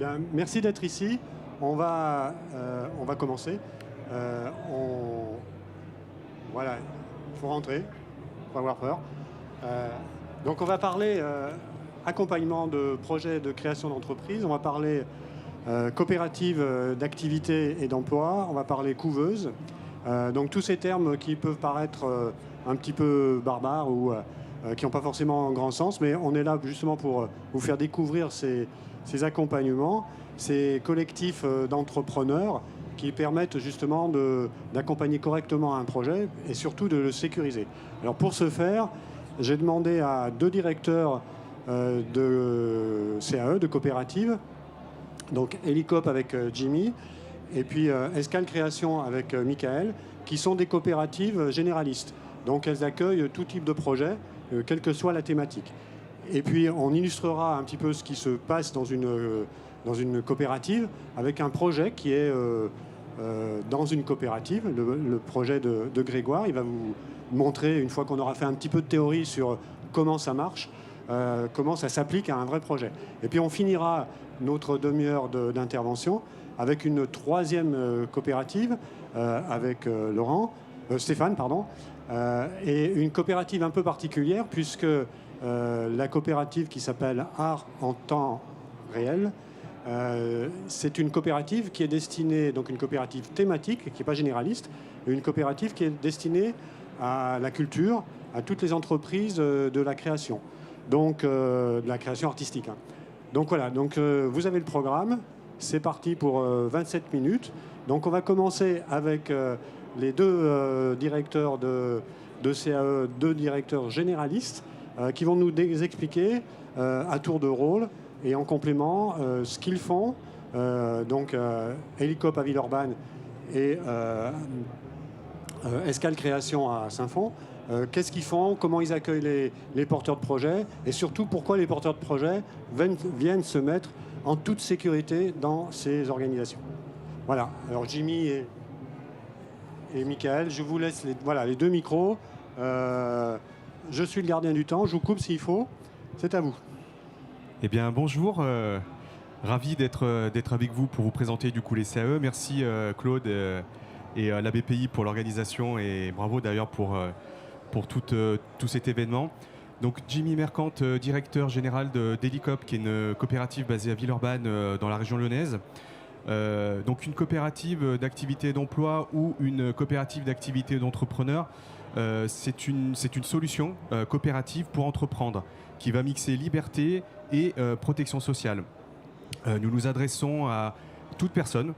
Bien, merci d'être ici. On va commencer. Voilà, il faut rentrer, il faut avoir peur. Donc on va parler accompagnement de projets de création d'entreprise. On va parler coopérative d'activité et d'emploi. On va parler couveuse. Donc tous ces termes qui peuvent paraître un petit peu barbares ou qui n'ont pas forcément un grand sens, mais on est là justement pour vous faire découvrir ces accompagnements, ces collectifs d'entrepreneurs qui permettent justement d'accompagner correctement un projet et surtout de le sécuriser. Alors pour ce faire, j'ai demandé à 2 directeurs de CAE, de coopératives, donc Helicop avec Jimmy et puis Escale Création avec Michael, qui sont des coopératives généralistes. Donc elles accueillent tout type de projet, quelle que soit la thématique. Et puis on illustrera un petit peu ce qui se passe dans une coopérative avec un projet qui est dans une coopérative, le projet de Grégoire. Il va vous montrer, une fois qu'on aura fait un petit peu de théorie sur comment ça marche, comment ça s'applique à un vrai projet. Et puis on finira notre demi-heure d'intervention avec une 3e coopérative avec Stéphane, et une coopérative un peu particulière puisque la coopérative qui s'appelle Art en temps réel, c'est une coopérative qui est destinée, donc une coopérative thématique qui n'est pas généraliste, une coopérative qui est destinée à la culture, à toutes les entreprises de la création, donc de la création artistique. Donc voilà, donc, vous avez le programme, c'est parti pour 27 minutes. Donc on va commencer avec les 2 directeurs de CAE, 2 directeurs généralistes qui vont nous expliquer à tour de rôle et en complément ce qu'ils font. Donc Helicop à Villeurbanne et Escale Création à Saint-Fond. Qu'est-ce qu'ils font, comment ils accueillent les porteurs de projets et surtout pourquoi les porteurs de projets viennent se mettre en toute sécurité dans ces organisations. Voilà, alors Jimmy et Michael, je vous laisse les 2 micros. Je suis le gardien du temps, je vous coupe s'il faut. C'est à vous. Eh bien, bonjour. Ravi d'être avec vous pour vous présenter du coup les CAE. Merci Claude et la BPI pour l'organisation et bravo d'ailleurs pour tout cet événement. Donc Jimmy Mercante, directeur général d'Helicop, qui est une coopérative basée à Villeurbanne dans la région lyonnaise. Donc une coopérative d'activité et d'emploi ou une coopérative d'activité d'entrepreneurs, c'est une solution coopérative pour entreprendre qui va mixer liberté et protection sociale. Nous nous adressons à toute personne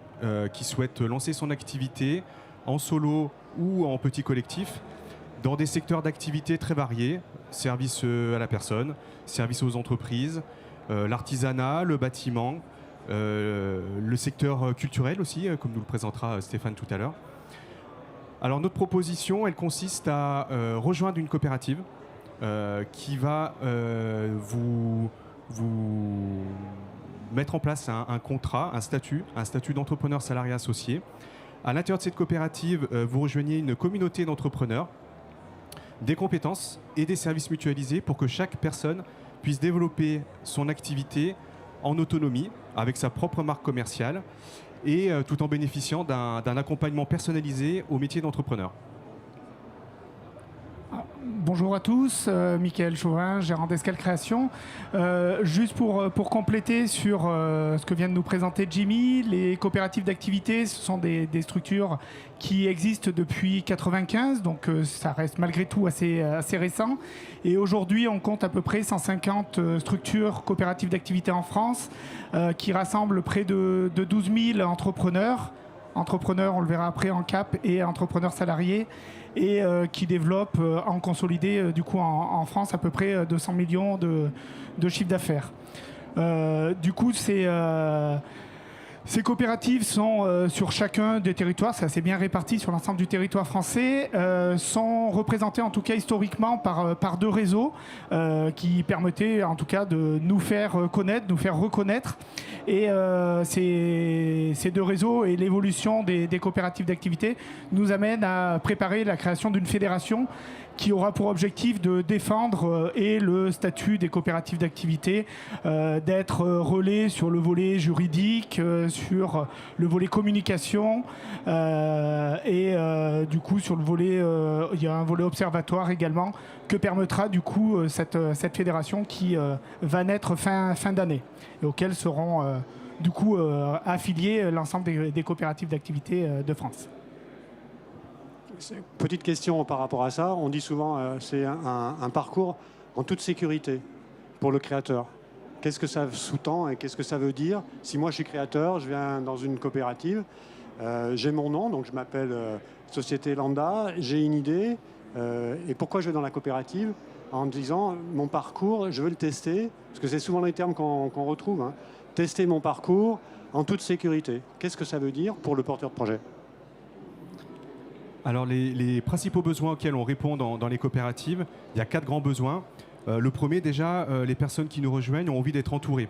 qui souhaite lancer son activité en solo ou en petit collectif dans des secteurs d'activité très variés, services à la personne, services aux entreprises, l'artisanat, le bâtiment, le secteur culturel aussi, comme nous le présentera Stéphane tout à l'heure. Alors notre proposition, elle consiste à rejoindre une coopérative qui va vous mettre en place un contrat, un statut d'entrepreneur salarié associé. À l'intérieur de cette coopérative, vous rejoignez une communauté d'entrepreneurs, des compétences et des services mutualisés pour que chaque personne puisse développer son activité en autonomie avec sa propre marque commerciale et tout en bénéficiant d'un accompagnement personnalisé au métier d'entrepreneur. Bonjour à tous, Michael Chauvin, gérant d'Escale Création. Juste pour compléter sur ce que vient de nous présenter Jimmy, les coopératives d'activité, ce sont des structures qui existent depuis 1995, donc ça reste malgré tout assez récent. Et aujourd'hui, on compte à peu près 150 structures coopératives d'activité en France qui rassemblent près de 12 000 entrepreneurs, on le verra après, en cap et entrepreneurs salariés, et qui développe en consolidé du coup en France à peu près 200 millions de chiffre d'affaires. Du coup, ces coopératives sont sur chacun des territoires, c'est assez bien réparti sur l'ensemble du territoire français, sont représentées en tout cas historiquement par 2 réseaux qui permettaient en tout cas de nous faire connaître, nous faire reconnaître. Et ces 2 réseaux et l'évolution des coopératives d'activité nous amènent à préparer la création d'une fédération qui aura pour objectif de défendre et le statut des coopératives d'activité, d'être relais sur le volet juridique, sur le volet communication et du coup sur le volet, il y a un volet observatoire également que permettra du coup cette fédération qui va naître fin d'année et auquel seront du coup affiliés l'ensemble des coopératives d'activité de France. Petite question par rapport à ça. On dit souvent c'est un parcours en toute sécurité pour le créateur. Qu'est-ce que ça sous-tend et qu'est-ce que ça veut dire? Si moi je suis créateur, je viens dans une coopérative, j'ai mon nom, donc je m'appelle Société Lambda, j'ai une idée, et pourquoi je vais dans la coopérative? En me disant mon parcours, je veux le tester, parce que c'est souvent les termes qu'on retrouve, hein. Tester mon parcours en toute sécurité. Qu'est-ce que ça veut dire pour le porteur de projet? Alors les principaux besoins auxquels on répond dans les coopératives, il y a 4 grands besoins. Le premier déjà, les personnes qui nous rejoignent ont envie d'être entourées.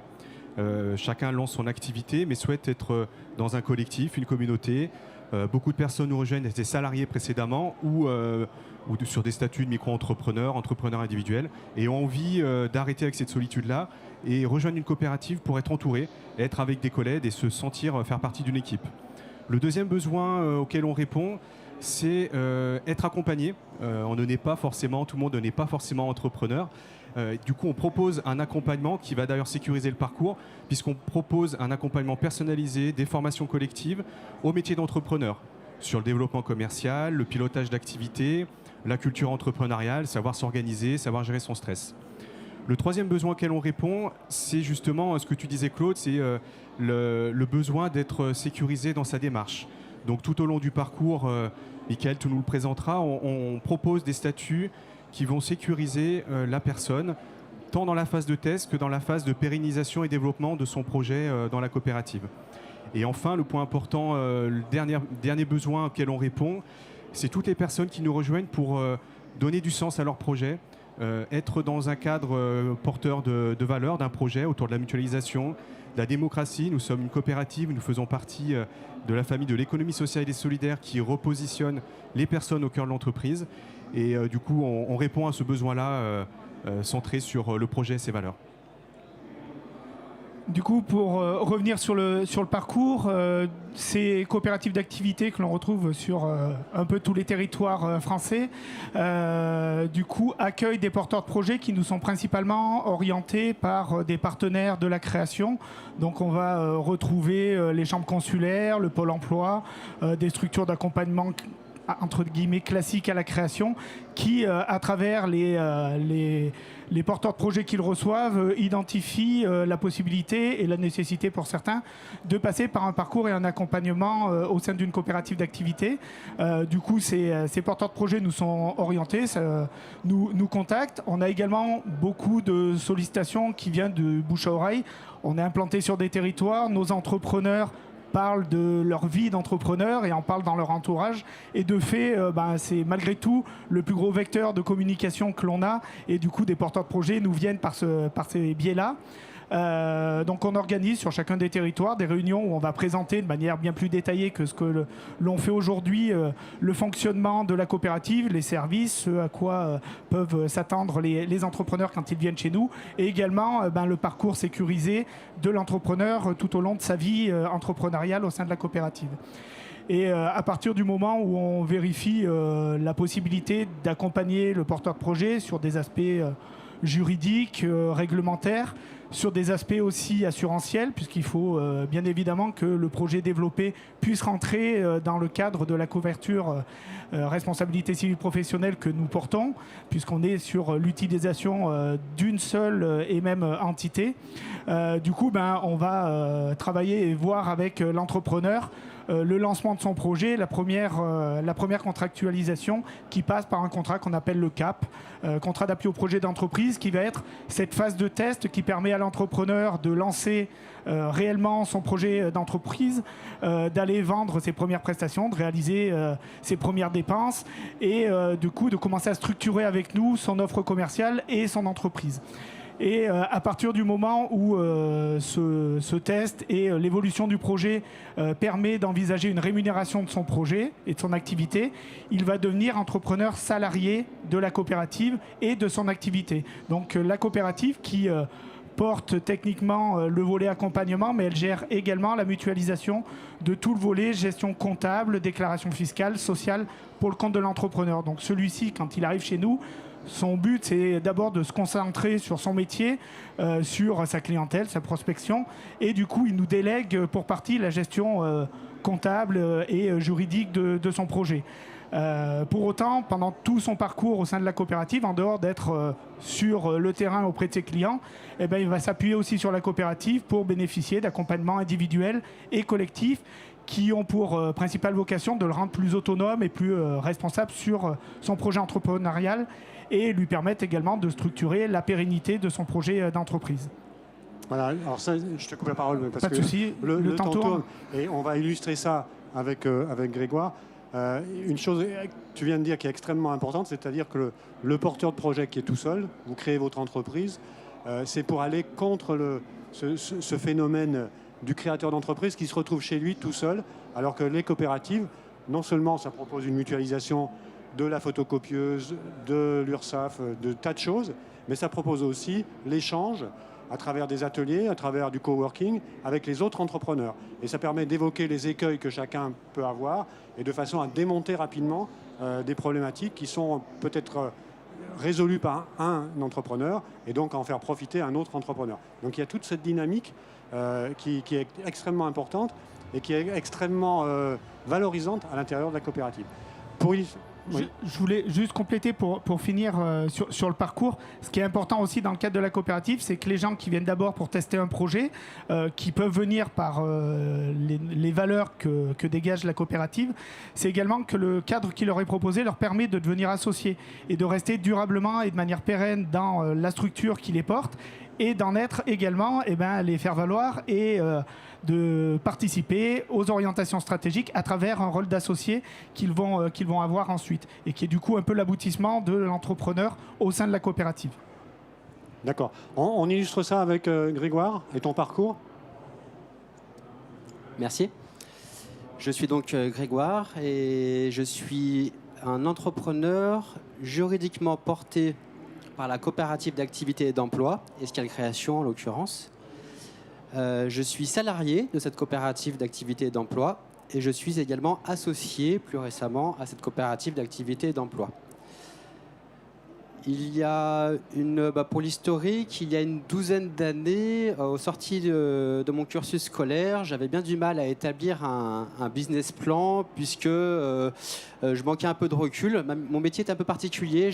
Chacun lance son activité mais souhaite être dans un collectif, une communauté. Beaucoup de personnes nous rejoignent, étaient salariés précédemment ou sur des statuts de micro-entrepreneurs, entrepreneurs individuels et ont envie d'arrêter avec cette solitude-là et rejoindre une coopérative pour être entouré, être avec des collègues et se sentir faire partie d'une équipe. Le deuxième besoin auquel on répond, c'est être accompagné. On ne naît pas forcément, tout le monde n'est pas forcément entrepreneur. Du coup, on propose un accompagnement qui va d'ailleurs sécuriser le parcours, puisqu'on propose un accompagnement personnalisé, des formations collectives au métier d'entrepreneur, sur le développement commercial, le pilotage d'activités, la culture entrepreneuriale, savoir s'organiser, savoir gérer son stress. Le troisième besoin auquel on répond, c'est justement ce que tu disais, Claude, c'est le besoin d'être sécurisé dans sa démarche. Donc tout au long du parcours, Michael, tu nous le présenteras, on propose des statuts qui vont sécuriser la personne, tant dans la phase de test que dans la phase de pérennisation et développement de son projet dans la coopérative. Et enfin, le point important, le dernier besoin auquel on répond, c'est toutes les personnes qui nous rejoignent pour donner du sens à leur projet, être dans un cadre porteur de valeurs d'un projet autour de la mutualisation, de la démocratie. Nous sommes une coopérative, nous faisons partie de la famille de l'économie sociale et solidaire qui repositionne les personnes au cœur de l'entreprise. Et du coup, on répond à ce besoin-là centré sur le projet et ses valeurs. Du coup, pour revenir sur le parcours, ces coopératives d'activité que l'on retrouve sur un peu tous les territoires français, du coup, accueillent des porteurs de projets qui nous sont principalement orientés par des partenaires de la création. Donc, on va retrouver les chambres consulaires, le pôle emploi, des structures d'accompagnement entre guillemets classiques à la création qui, à travers les porteurs de projets qu'ils reçoivent, identifient la possibilité et la nécessité pour certains de passer par un parcours et un accompagnement au sein d'une coopérative d'activité. Du coup, ces porteurs de projets nous sont orientés, nous contactent. On a également beaucoup de sollicitations qui viennent de bouche à oreille. On est implanté sur des territoires, nos entrepreneurs parlent de leur vie d'entrepreneur et en parlent dans leur entourage. Et de fait, c'est malgré tout le plus gros vecteur de communication que l'on a. Et du coup, des porteurs de projets nous viennent par ces biais-là. Donc on organise sur chacun des territoires des réunions où on va présenter de manière bien plus détaillée que ce que l'on fait aujourd'hui le fonctionnement de la coopérative, les services, ce à quoi peuvent s'attendre les entrepreneurs quand ils viennent chez nous, et également le parcours sécurisé de l'entrepreneur tout au long de sa vie entrepreneuriale au sein de la coopérative. Et à partir du moment où on vérifie la possibilité d'accompagner le porteur de projet sur des aspects juridiques, réglementaires, sur des aspects aussi assurantiels, puisqu'il faut bien évidemment que le projet développé puisse rentrer dans le cadre de la couverture responsabilité civile professionnelle que nous portons, puisqu'on est sur l'utilisation d'une seule et même entité. Du coup, on va travailler et voir avec l'entrepreneur le lancement de son projet, la première contractualisation qui passe par un contrat qu'on appelle le CAP, contrat d'appui au projet d'entreprise, qui va être cette phase de test qui permet à l'entrepreneur de lancer réellement son projet d'entreprise, d'aller vendre ses premières prestations, de réaliser ses premières dépenses et du coup de commencer à structurer avec nous son offre commerciale et son entreprise. Et à partir du moment où ce test et l'évolution du projet permet d'envisager une rémunération de son projet et de son activité, il va devenir entrepreneur salarié de la coopérative et de son activité. Donc la coopérative qui porte techniquement le volet accompagnement, mais elle gère également la mutualisation de tout le volet gestion comptable, déclaration fiscale, sociale pour le compte de l'entrepreneur. Donc celui-ci, quand il arrive chez nous, son but, c'est d'abord de se concentrer sur son métier, sur sa clientèle, sa prospection. Et du coup, il nous délègue pour partie la gestion comptable et juridique de son projet. Pour autant, pendant tout son parcours au sein de la coopérative, en dehors d'être sur le terrain auprès de ses clients, eh ben, il va s'appuyer aussi sur la coopérative pour bénéficier d'accompagnements individuels et collectifs qui ont pour principale vocation de le rendre plus autonome et plus responsable sur son projet entrepreneurial et lui permettre également de structurer la pérennité de son projet d'entreprise. Voilà, alors ça, je te coupe la parole parce Pas de que souci, le temps tourne. tourne et on va illustrer ça avec Grégoire. Une chose que tu viens de dire qui est extrêmement importante, c'est-à-dire que le porteur de projet qui est tout seul, vous créez votre entreprise, c'est pour aller contre ce phénomène du créateur d'entreprise qui se retrouve chez lui tout seul, alors que les coopératives, non seulement ça propose une mutualisation de la photocopieuse, de l'URSSAF, de tas de choses, mais ça propose aussi l'échange à travers des ateliers, à travers du coworking avec les autres entrepreneurs. Et ça permet d'évoquer les écueils que chacun peut avoir et de façon à démonter rapidement des problématiques qui sont peut-être résolues par un entrepreneur et donc à en faire profiter un autre entrepreneur. Donc il y a toute cette dynamique qui est extrêmement importante et qui est extrêmement valorisante à l'intérieur de la coopérative. Oui. Je voulais juste compléter pour finir sur le parcours. Ce qui est important aussi dans le cadre de la coopérative, c'est que les gens qui viennent d'abord pour tester un projet, qui peuvent venir par les valeurs que dégage la coopérative, c'est également que le cadre qui leur est proposé leur permet de devenir associés et de rester durablement et de manière pérenne dans la structure qui les porte et d'en être également les faire valoir et de participer aux orientations stratégiques à travers un rôle d'associé qu'ils vont avoir ensuite et qui est du coup un peu l'aboutissement de l'entrepreneur au sein de la coopérative. D'accord. On illustre ça avec Grégoire et ton parcours. Merci. Je suis donc Grégoire et je suis un entrepreneur juridiquement porté par la coopérative d'activité et d'emploi, Escale Création en l'occurrence. Je suis salarié de cette coopérative d'activité et d'emploi et je suis également associé plus récemment à cette coopérative d'activité et d'emploi. Il y a pour l'historique, il y a une douzaine d'années, aux sorties de mon cursus scolaire, j'avais bien du mal à établir un business plan puisque je manquais un peu de recul. Mon métier est un peu particulier.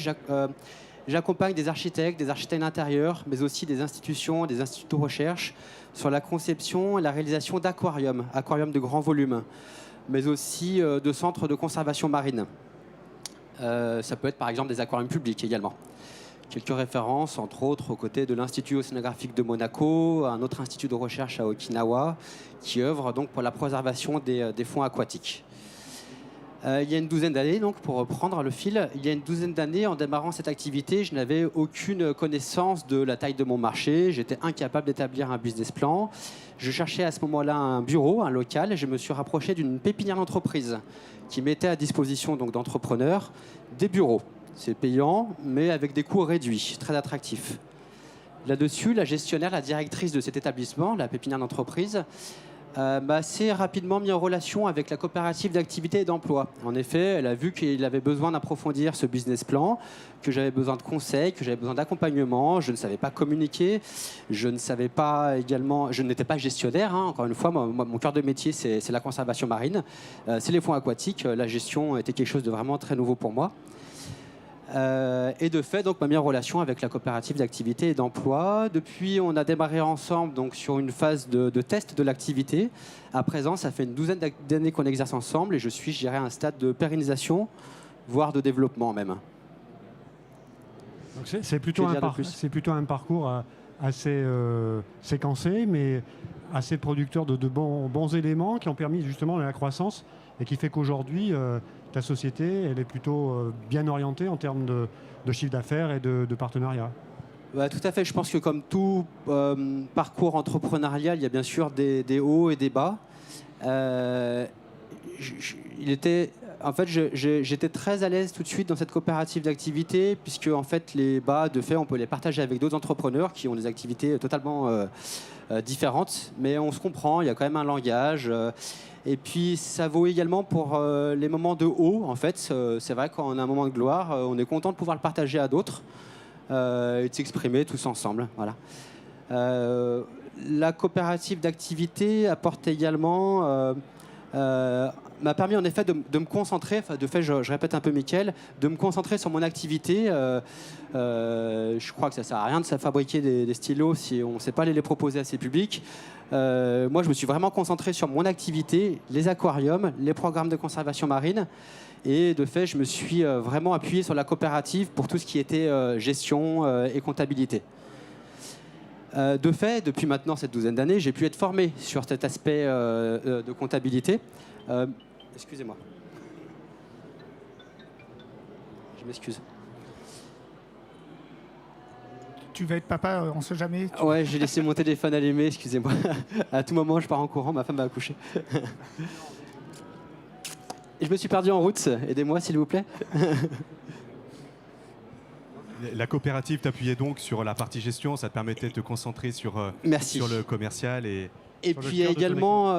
J'accompagne des architectes d'intérieur, mais aussi des institutions, des instituts de recherche sur la conception et la réalisation d'aquariums de grand volume, mais aussi de centres de conservation marine. Ça peut être par exemple des aquariums publics également. Quelques références, entre autres, aux côtés de l'Institut océanographique de Monaco, un autre institut de recherche à Okinawa, qui œuvre donc pour la préservation des fonds aquatiques. Il y a une douzaine d'années, donc pour reprendre le fil, il y a une douzaine d'années, en démarrant cette activité, je n'avais aucune connaissance de la taille de mon marché. J'étais incapable d'établir un business plan. Je cherchais à ce moment-là un bureau, un local, et je me suis rapproché d'une pépinière d'entreprise qui mettait à disposition donc d'entrepreneurs des bureaux. C'est payant, mais avec des coûts réduits, très attractifs. Là-dessus, la gestionnaire, la directrice de cet établissement, la pépinière d'entreprise, m'a assez rapidement mis en relation avec la coopérative d'activité et d'emploi. En effet, elle a vu qu'il avait besoin d'approfondir ce business plan, que j'avais besoin de conseils, que j'avais besoin d'accompagnement. Je ne savais pas communiquer, je n'étais pas gestionnaire. Encore une fois, mon cœur de métier, c'est la conservation marine, c'est les fonds aquatiques. La gestion était quelque chose de vraiment très nouveau pour moi. Et de fait, donc, m'a mis en relation avec la coopérative d'activité et d'emploi. Depuis, on a démarré ensemble donc, sur une phase de test de l'activité. À présent, ça fait une douzaine d'années qu'on exerce ensemble et je dirais, à un stade de pérennisation, voire de développement même. C'est plutôt un parcours assez séquencé, mais assez producteur de bons éléments qui ont permis justement la croissance et qui fait qu'aujourd'hui, ta société, elle est plutôt bien orientée en termes de chiffre d'affaires et de partenariat. Tout à fait. Je pense que comme tout parcours entrepreneurial, il y a bien sûr des hauts et des bas. J'étais très à l'aise tout de suite dans cette coopérative d'activité, puisque en fait, les bas, de fait, on peut les partager avec d'autres entrepreneurs qui ont des activités totalement différentes, mais on se comprend, il y a quand même un langage. Et puis, ça vaut également pour les moments de haut. En fait, c'est vrai, quand on a un moment de gloire, on est content de pouvoir le partager à d'autres et de s'exprimer tous ensemble. Voilà. La coopérative d'activité apporte également... m'a permis en effet de me concentrer, de fait je répète un peu Mickaël, de me concentrer sur mon activité. Je crois que ça ne sert à rien de fabriquer des stylos si on ne sait pas les proposer à ses publics. Moi je me suis vraiment concentré sur mon activité, les aquariums, les programmes de conservation marine, et de fait je me suis vraiment appuyé sur la coopérative pour tout ce qui était gestion et comptabilité. De fait, depuis maintenant cette douzaine d'années, j'ai pu être formé sur cet aspect de comptabilité. Excusez-moi. Je m'excuse. Tu vas être papa, on ne sait jamais. Ouais, j'ai laissé mon téléphone allumé, excusez-moi. À tout moment, je pars en courant, ma femme va accoucher. Et je me suis perdu en route, aidez-moi s'il vous plaît. La coopérative t'appuyait donc sur la partie gestion, ça te permettait de te concentrer sur le commercial et puis il y a également,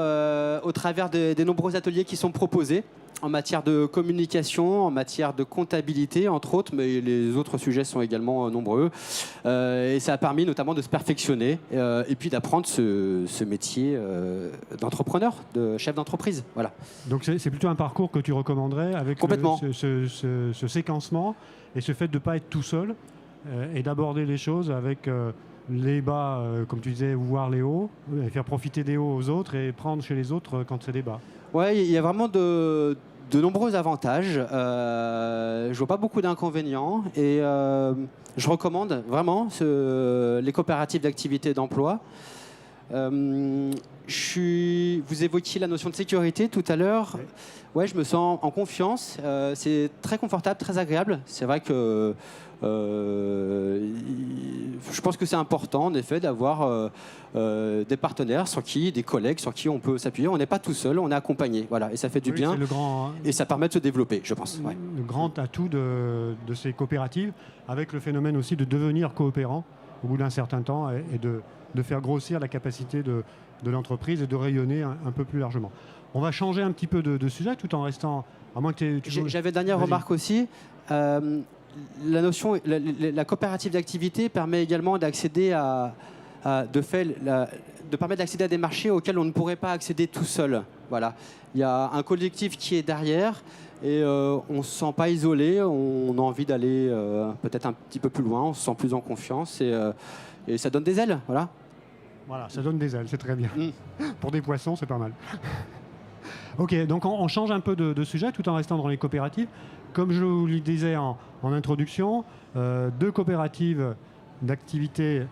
au travers des nombreux ateliers qui sont proposés en matière de communication, en matière de comptabilité, entre autres, mais les autres sujets sont également nombreux. Et ça a permis notamment de se perfectionner et puis d'apprendre ce métier d'entrepreneur, de chef d'entreprise. Voilà. Donc c'est plutôt un parcours que tu recommanderais avec ce séquencement et ce fait de ne pas être tout seul et d'aborder les choses avec... les bas, comme tu disais, voir les hauts, et faire profiter des hauts aux autres et prendre chez les autres quand c'est des bas. Ouais, il y a vraiment de nombreux avantages. Je vois pas beaucoup d'inconvénients et je recommande vraiment les coopératives d'activité d'emploi. Vous évoquiez la notion de sécurité tout à l'heure. Ouais, je me sens en confiance. C'est très confortable, très agréable. C'est vrai que je pense que c'est important, en effet, d'avoir des partenaires des collègues sur qui on peut s'appuyer. On n'est pas tout seul, on est accompagné. Voilà, et ça fait du bien. Et ça permet de se développer, je pense. Ouais. Le grand atout de ces coopératives, avec le phénomène aussi de devenir coopérant au bout d'un certain temps et de faire grossir la capacité de l'entreprise et de rayonner un peu plus largement. On va changer un petit peu de sujet tout en restant... À moins que J'avais une dernière remarque aussi. La coopérative d'activité permet également d'accéder permettre d'accéder à des marchés auxquels on ne pourrait pas accéder tout seul. Voilà. Il y a un collectif qui est derrière et on ne se sent pas isolé. On a envie d'aller peut-être un petit peu plus loin. On se sent plus en confiance et ça donne des ailes. Voilà. Voilà, ça donne des ailes, c'est très bien. Pour des poissons, c'est pas mal. Ok, donc on change un peu de sujet tout en restant dans les coopératives. Comme je vous le disais en introduction, 2 coopératives d'activité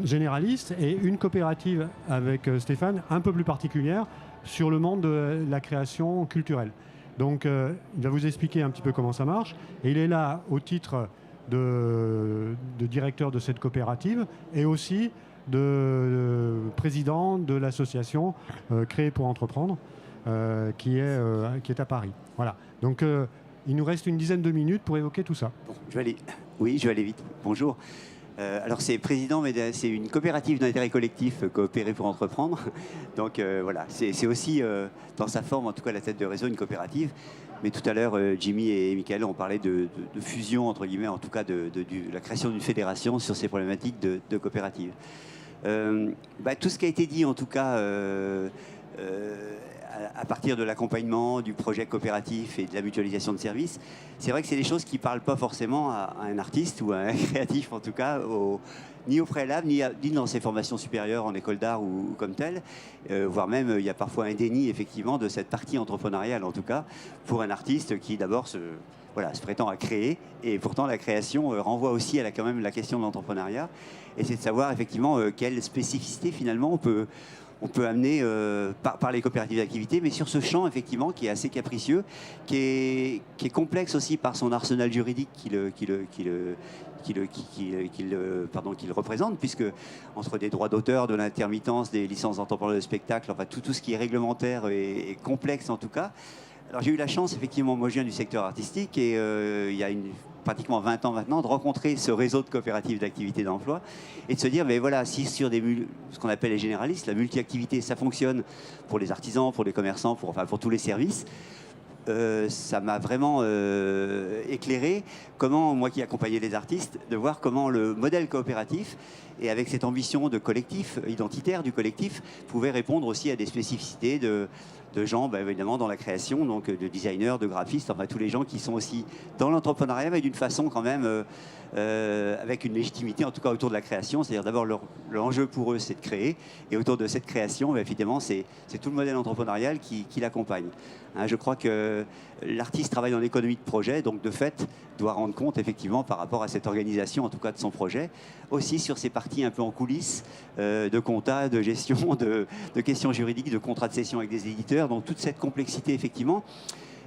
généralistes et une coopérative avec Stéphane un peu plus particulière sur le monde de la création culturelle. Donc il va vous expliquer un petit peu comment ça marche. Et il est là au titre de directeur de cette coopérative et aussi de président de l'association Créer pour entreprendre qui est à Paris. Voilà. Donc il nous reste une dizaine de minutes pour évoquer tout ça. Bon, je vais aller vite. Bonjour. Alors c'est président, mais c'est une coopérative d'intérêt collectif, Coopérer pour entreprendre. Donc voilà, c'est aussi dans sa forme, en tout cas la tête de réseau, une coopérative. Mais tout à l'heure, Jimmy et Mickaël ont parlé de fusion, entre guillemets, en tout cas de la création d'une fédération sur ces problématiques de coopérative. Tout ce qui a été dit, en tout cas, à partir de l'accompagnement, du projet coopératif et de la mutualisation de services, c'est vrai que c'est des choses qui ne parlent pas forcément à un artiste ou à un créatif, en tout cas, ni au préalable, ni dans ses formations supérieures en école d'art ou comme tel, voire même il y a parfois un déni effectivement de cette partie entrepreneuriale, en tout cas, pour un artiste qui d'abord se prétend à créer, et pourtant la création renvoie aussi à quand même la question de l'entrepreneuriat, et c'est de savoir effectivement quelle spécificité finalement on on peut amener par les coopératives d'activité, mais sur ce champ, effectivement, qui est assez capricieux, qui est complexe aussi par son arsenal juridique qui le représente, puisque entre des droits d'auteur, de l'intermittence, des licences d'entrepreneur de spectacle, enfin tout ce qui est réglementaire est complexe en tout cas. Alors j'ai eu la chance, effectivement, moi je viens du secteur artistique et il y a pratiquement 20 ans maintenant, de rencontrer ce réseau de coopératives d'activité d'emploi et de se dire, mais voilà, si sur ce qu'on appelle les généralistes, la multi-activité, ça fonctionne pour les artisans, pour les commerçants, pour tous les services, ça m'a vraiment éclairé comment, moi qui accompagnais les artistes, de voir comment le modèle coopératif, et avec cette ambition de collectif, identitaire du collectif, pouvait répondre aussi à des spécificités de gens, évidemment, dans la création, donc de designers, de graphistes, enfin tous les gens qui sont aussi dans l'entrepreneuriat, mais d'une façon quand même avec une légitimité, en tout cas autour de la création. C'est-à-dire d'abord l'enjeu pour eux, c'est de créer, et autour de cette création, évidemment, c'est tout le modèle entrepreneurial qui l'accompagne. Hein, je crois que l'artiste travaille dans l'économie de projet, donc de fait, doit rendre compte effectivement par rapport à cette organisation, en tout cas de son projet, aussi sur ces parties un peu en coulisses, de compta, de gestion, de questions juridiques, de contrats de cession avec des éditeurs, donc toute cette complexité effectivement.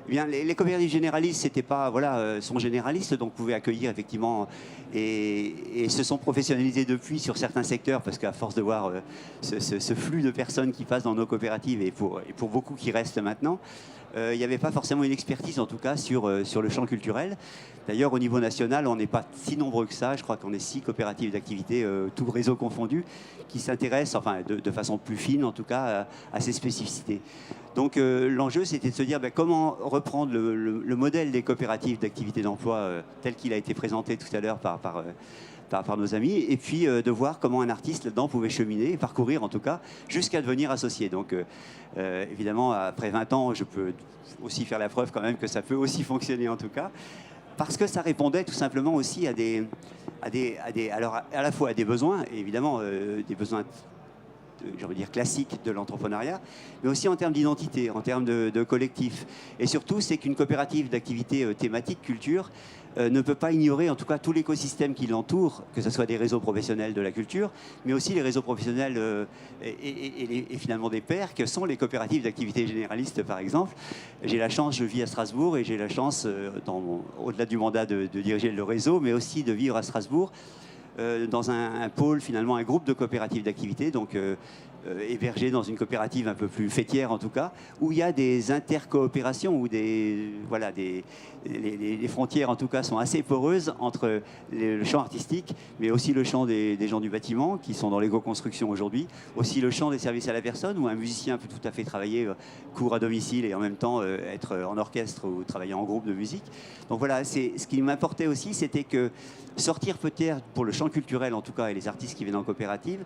Eh bien, les coopératives généralistes, c'était pas, sont généralistes, donc pouvaient accueillir effectivement et se sont professionnalisés depuis sur certains secteurs, parce qu'à force de voir ce flux de personnes qui passent dans nos coopératives et pour beaucoup qui restent maintenant, il n'y avait pas forcément une expertise en tout cas sur le champ culturel. D'ailleurs, au niveau national, on n'est pas si nombreux que ça. Je crois qu'on est 6 coopératives d'activité, tout réseau confondu, qui s'intéressent, enfin de façon plus fine en tout cas, à ces spécificités. Donc l'enjeu, c'était de se dire comment reprendre le modèle des coopératives d'activité d'emploi tel qu'il a été présenté tout à l'heure par nos amis, et puis de voir comment un artiste là-dedans pouvait cheminer, et parcourir en tout cas, jusqu'à devenir associé. Donc évidemment, après 20 ans, je peux aussi faire la preuve quand même que ça peut aussi fonctionner en tout cas, parce que ça répondait tout simplement aussi alors à la fois à des besoins, et évidemment des besoins j'ai envie de dire classique de l'entrepreneuriat, mais aussi en termes d'identité, en termes de collectif. Et surtout, c'est qu'une coopérative d'activité thématique culture ne peut pas ignorer en tout cas tout l'écosystème qui l'entoure, que ce soit des réseaux professionnels de la culture, mais aussi les réseaux professionnels et finalement des pairs, que sont les coopératives d'activité généralistes par exemple. J'ai la chance, je vis à Strasbourg, et j'ai la chance, au-delà du mandat, de diriger le réseau, mais aussi de vivre à Strasbourg, dans un pôle, finalement, un groupe de coopératives d'activité, donc hébergé dans une coopérative un peu plus fêtière en tout cas, où il y a des intercoopérations, où les frontières en tout cas sont assez poreuses entre le champ artistique, mais aussi le champ des gens du bâtiment qui sont dans l'éco-construction aujourd'hui, aussi le champ des services à la personne, où un musicien peut tout à fait travailler cours à domicile et en même temps être en orchestre ou travailler en groupe de musique. Donc voilà, ce qui m'importait aussi, c'était que sortir peut-être pour le champ culturel en tout cas, et les artistes qui viennent en coopérative,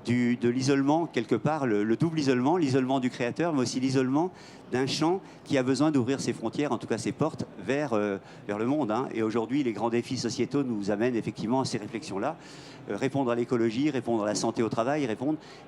de l'isolement quelque part, le double isolement, l'isolement du créateur, mais aussi l'isolement d'un champ qui a besoin d'ouvrir ses frontières, en tout cas ses portes, vers le monde. Hein. Et aujourd'hui, les grands défis sociétaux nous amènent effectivement à ces réflexions-là. Répondre à l'écologie, répondre à la santé au travail,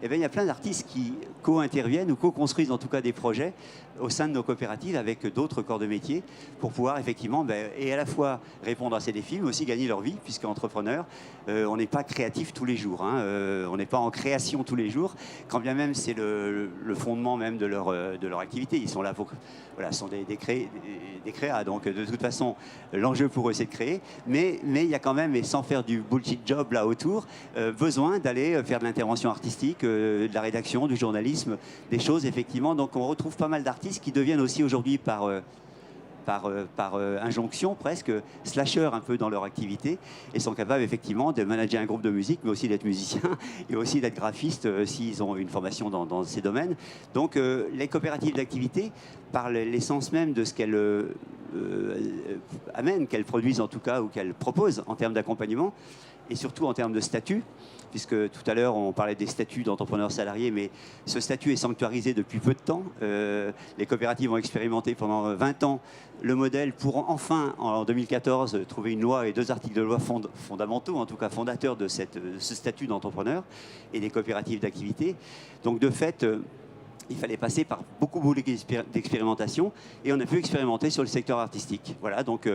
Eh bien, il y a plein d'artistes qui co-interviennent ou co-construisent en tout cas des projets au sein de nos coopératives avec d'autres corps de métier pour pouvoir effectivement, et à la fois répondre à ces défis, mais aussi gagner leur vie, puisqu'entrepreneur, on n'est pas créatif tous les jours. Hein. On n'est pas en création tous les jours, quand bien même c'est le fondement même de leur activité. Ils sont là pour... Voilà, ce sont des créas. Donc, de toute façon, l'enjeu pour eux, c'est de créer. Mais il y a quand même, et sans faire du bullshit job là autour, besoin d'aller faire de l'intervention artistique, de la rédaction, du journalisme, des choses, effectivement. Donc, on retrouve pas mal d'artistes qui deviennent aussi aujourd'hui par injonction presque, slasheurs un peu dans leur activité, et sont capables effectivement de manager un groupe de musique, mais aussi d'être musiciens et aussi d'être graphistes s'ils ont une formation dans ces domaines. Donc les coopératives d'activité, par l'essence même de ce qu'elles amènent, qu'elles produisent en tout cas, ou qu'elles proposent en termes d'accompagnement, et surtout en termes de statut, puisque tout à l'heure on parlait des statuts d'entrepreneurs salariés, mais ce statut est sanctuarisé depuis peu de temps. Les coopératives ont expérimenté pendant 20 ans le modèle pour enfin, en 2014, trouver une loi et 2 articles de loi fondamentaux, en tout cas fondateurs de ce statut d'entrepreneur et des coopératives d'activité. Donc de fait, il fallait passer par beaucoup d'expérimentation et on a pu expérimenter sur le secteur artistique. Voilà, donc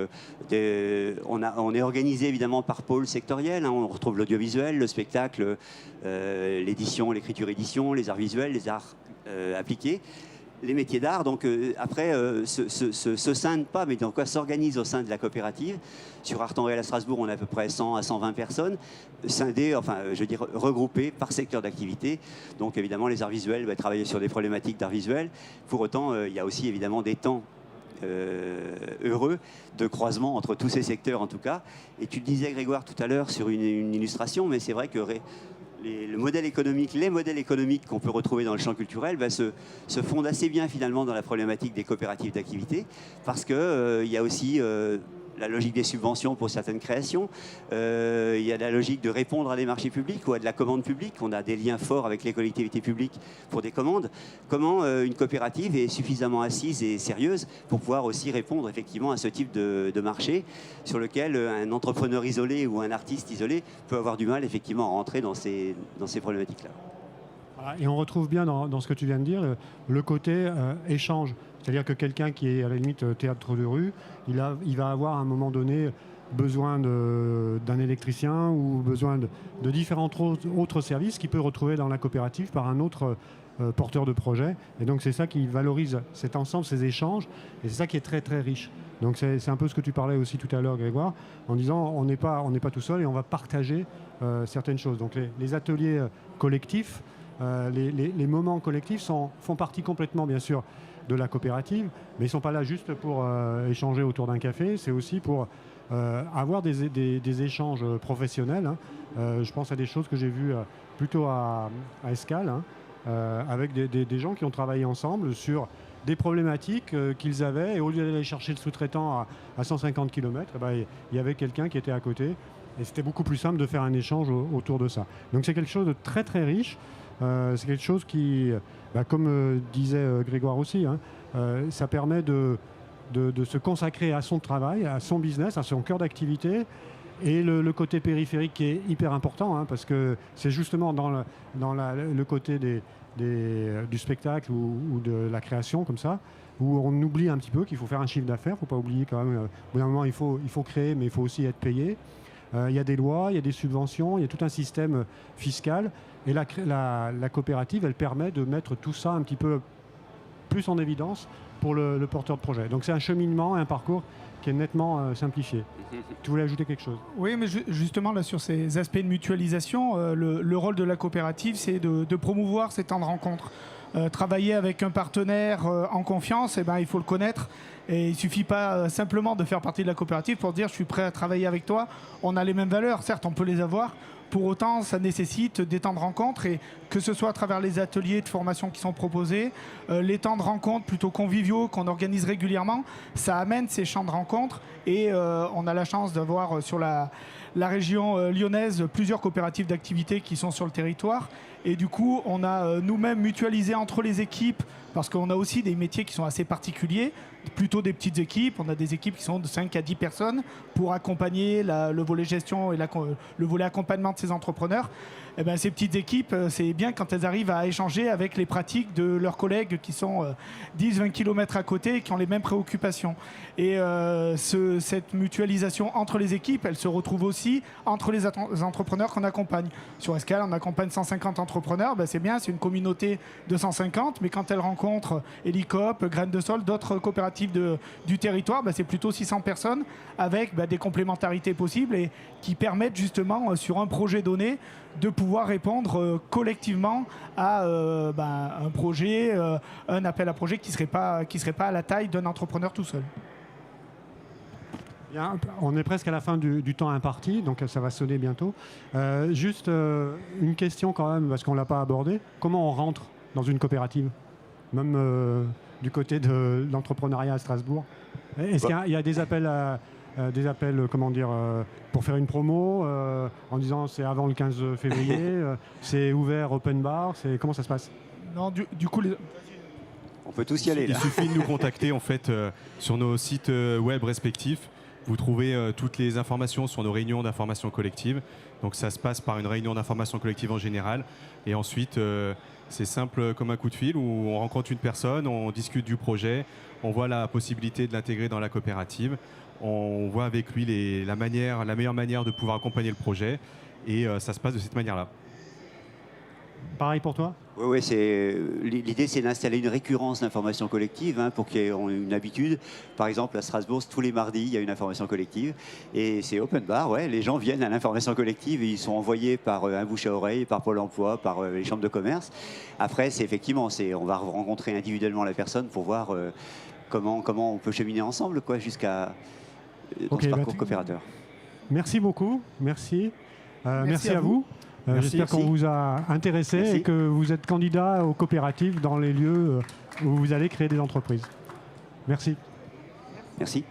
on est organisé évidemment par pôle sectoriel. Hein, on retrouve l'audiovisuel, le spectacle, l'édition, l'écriture-édition, les arts visuels, les arts appliqués, les métiers d'art. Donc après, se scindent pas, mais donc s'organisent au sein de la coopérative. Sur Art en Réel à Strasbourg, on a à peu près 100 à 120 personnes, scindées, enfin, je veux dire, regroupées par secteur d'activité. Donc évidemment, les arts visuels travailler sur des problématiques d'art visuel. Pour autant, il y a aussi évidemment des temps heureux de croisement entre tous ces secteurs en tout cas. Et tu le disais, Grégoire, tout à l'heure sur une illustration, mais c'est vrai que les modèles économiques qu'on peut retrouver dans le champ culturel se fondent assez bien finalement dans la problématique des coopératives d'activité, parce qu'il y a aussi la logique des subventions pour certaines créations, il y a la logique de répondre à des marchés publics ou à de la commande publique. On a des liens forts avec les collectivités publiques pour des commandes. Comment une coopérative est suffisamment assise et sérieuse pour pouvoir aussi répondre effectivement à ce type de marché sur lequel un entrepreneur isolé ou un artiste isolé peut avoir du mal effectivement à rentrer dans ces problématiques-là. Voilà, et on retrouve bien dans ce que tu viens de dire le côté échange. C'est-à-dire que quelqu'un qui est à la limite théâtre de rue, il va avoir à un moment donné besoin d'un électricien ou besoin de différents autres services qu'il peut retrouver dans la coopérative par un autre porteur de projet. Et donc c'est ça qui valorise cet ensemble, ces échanges, et c'est ça qui est très très riche. Donc c'est un peu ce que tu parlais aussi tout à l'heure, Grégoire, en disant on n'est pas tout seul et on va partager certaines choses. Donc les ateliers collectifs, les moments collectifs font partie complètement, bien sûr, de la coopérative, mais ils ne sont pas là juste pour échanger autour d'un café, c'est aussi pour avoir des échanges professionnels. Hein. Je pense à des choses que j'ai vues plutôt à Escale, hein, avec des gens qui ont travaillé ensemble sur des problématiques qu'ils avaient, et au lieu d'aller chercher le sous-traitant à 150 km, il y avait quelqu'un qui était à côté, et c'était beaucoup plus simple de faire un échange autour de ça. Donc c'est quelque chose de très très riche. C'est quelque chose qui, comme disait Grégoire aussi, hein, ça permet de se consacrer à son travail, à son business, à son cœur d'activité, et le côté périphérique qui est hyper important, hein, parce que c'est justement dans le côté du spectacle ou de la création comme ça, où on oublie un petit peu qu'il faut faire un chiffre d'affaires. Il ne faut pas oublier quand même, au bout d'un moment il faut créer, mais il faut aussi être payé. Il y a des lois, il y a des subventions, il y a tout un système fiscal. Et la coopérative, elle permet de mettre tout ça un petit peu plus en évidence pour le porteur de projet. Donc c'est un cheminement, un parcours qui est nettement simplifié. Tu voulais ajouter quelque chose? Oui, mais justement, là, sur ces aspects de mutualisation, le rôle de la coopérative, c'est de promouvoir ces temps de rencontre. Travailler avec un partenaire en confiance, il faut le connaître. Et il ne suffit pas simplement de faire partie de la coopérative pour dire je suis prêt à travailler avec toi. On a les mêmes valeurs, certes, on peut les avoir. Pour autant, ça nécessite des temps de rencontre, et que ce soit à travers les ateliers de formation qui sont proposés, les temps de rencontre plutôt conviviaux qu'on organise régulièrement, ça amène ces champs de rencontre. Et on a la chance d'avoir sur la région lyonnaise plusieurs coopératives d'activité qui sont sur le territoire. Et du coup, on a nous-mêmes mutualisé entre les équipes, parce qu'on a aussi des métiers qui sont assez particuliers, plutôt des petites équipes. On a des équipes qui sont de 5 à 10 personnes pour accompagner le volet gestion et le volet accompagnement de ces entrepreneurs. Et ces petites équipes, c'est bien quand elles arrivent à échanger avec les pratiques de leurs collègues qui sont 10-20 km à côté et qui ont les mêmes préoccupations. Et cette mutualisation entre les équipes, elle se retrouve aussi entre les entrepreneurs qu'on accompagne. Sur Escale, on accompagne 150 entrepreneurs. C'est bien, c'est une communauté de 150, mais quand elles rencontrent Hélicop, Graines de Sol, d'autres coopératives du territoire, c'est plutôt 600 personnes avec des complémentarités possibles et qui permettent justement, sur un projet donné, de pouvoir répondre collectivement à un projet, un appel à projet qui serait pas à la taille d'un entrepreneur tout seul. Bien, on est presque à la fin du temps imparti, donc ça va sonner bientôt. Juste une question quand même, parce qu'on ne l'a pas abordé. Comment on rentre dans une coopérative, même du côté de l'entrepreneuriat à Strasbourg? Est-ce qu'il y a des appels pour faire une promo en disant c'est avant le 15 février, c'est ouvert open bar, comment ça se passe? Non, du coup, on peut tous y aller. Il suffit de nous contacter en fait sur nos sites web respectifs. Vous trouvez toutes les informations sur nos réunions d'information collective Donc ça se passe par une réunion d'information collective en général. Et ensuite, c'est simple comme un coup de fil où on rencontre une personne, on discute du projet, on voit la possibilité de l'intégrer dans la coopérative, on voit avec lui la meilleure manière de pouvoir accompagner le projet. Et ça se passe de cette manière-là. Pareil pour toi? Oui, l'idée, c'est d'installer une récurrence d'information collective pour qu'ils aient une habitude. Par exemple, à Strasbourg, tous les mardis, il y a une information collective. Et c'est open bar, les gens viennent à l'information collective et ils sont envoyés par un bouche à oreille, par Pôle emploi, par les chambres de commerce. Après, on va rencontrer individuellement la personne pour voir comment on peut cheminer ensemble jusqu'à dans ce parcours coopérateur. Merci beaucoup, merci. Merci à vous. J'espère qu'on vous a intéressé et que vous êtes candidat aux coopératives dans les lieux où vous allez créer des entreprises. Merci. Merci.